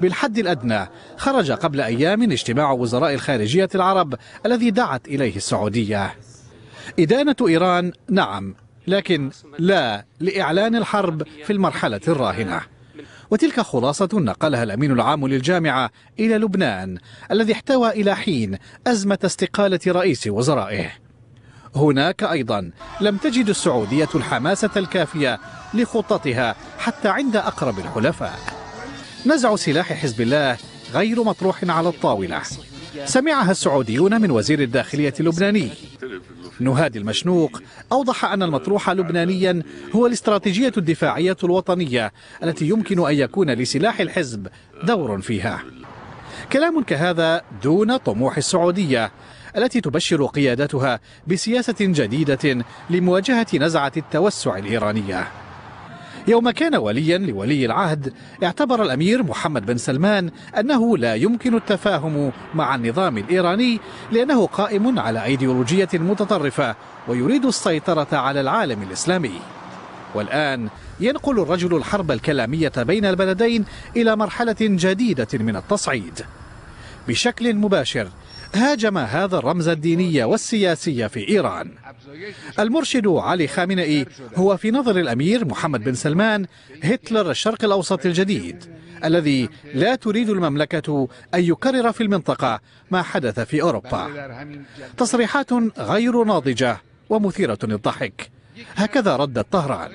بالحد الأدنى خرج قبل أيام اجتماع وزراء الخارجية العرب الذي دعت إليه السعودية. إدانة إيران نعم، لكن لا لإعلان الحرب في المرحلة الراهنة. وتلك خلاصة نقلها الأمين العام للجامعة إلى لبنان الذي احتوى إلى حين أزمة استقالة رئيس وزرائه. هناك أيضا لم تجد السعودية الحماسة الكافية لخطتها حتى عند أقرب الحلفاء. نزع سلاح حزب الله غير مطروح على الطاولة، سمعها السعوديون من وزير الداخلية اللبناني. نهاد المشنوق أوضح أن المطروح لبنانيا هو الاستراتيجية الدفاعية الوطنية التي يمكن أن يكون لسلاح الحزب دور فيها. كلام كهذا دون طموح السعودية التي تبشر قيادتها بسياسة جديدة لمواجهة نزعة التوسع الإيرانية. يوم كان وليا لولي العهد اعتبر الأمير محمد بن سلمان أنه لا يمكن التفاهم مع النظام الإيراني لأنه قائم على أيديولوجية متطرفة ويريد السيطرة على العالم الإسلامي. والآن ينقل الرجل الحرب الكلامية بين البلدين إلى مرحلة جديدة من التصعيد. بشكل مباشر هاجم هذا الرمز الديني والسياسي في إيران. المرشد علي خامنئي هو في نظر الأمير محمد بن سلمان هتلر الشرق الأوسط الجديد الذي لا تريد المملكة أن يكرر في المنطقة ما حدث في أوروبا. تصريحات غير ناضجة ومثيرة للضحك، هكذا ردت طهران.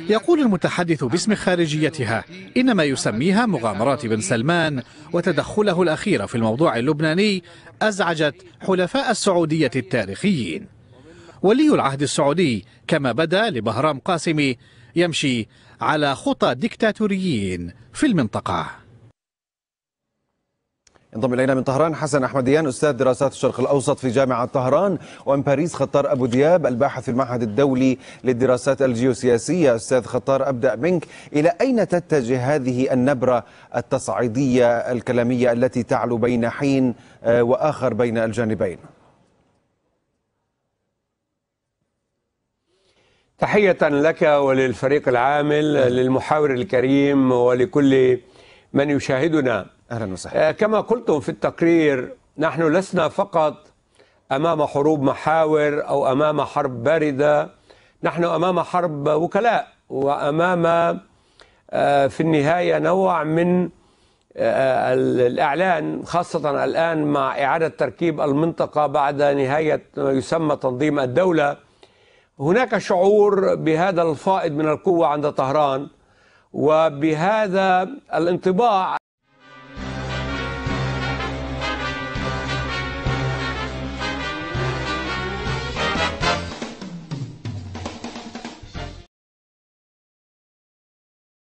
يقول المتحدث باسم خارجيتها إن ما يسميها مغامرات بن سلمان وتدخله الأخير في الموضوع اللبناني أزعجت حلفاء السعودية التاريخيين. ولي العهد السعودي كما بدا لبهرام قاسمي يمشي على خطى ديكتاتوريين في المنطقة. انضم إلينا من طهران حسن أحمديان أستاذ دراسات الشرق الأوسط في جامعة طهران، ومن باريس خطار أبو دياب الباحث في المعهد الدولي للدراسات الجيوسياسية. أستاذ خطار، أبدأ منك، إلى أين تتجه هذه النبرة التصعيدية الكلامية التي تعلو بين حين وآخر بين الجانبين؟ تحية لك وللفريق العامل، للمحاور الكريم، ولكل من يشاهدنا. أهلا وسهلا. كما قلتم في التقرير، نحن لسنا فقط أمام حروب محاور أو أمام حرب باردة، نحن أمام حرب وكلاء، وأمام في النهاية نوع من الإعلان، خاصة الآن مع إعادة تركيب المنطقة بعد نهاية ما يسمى تنظيم الدولة. هناك شعور بهذا الفائض من القوة عند طهران وبهذا الانطباع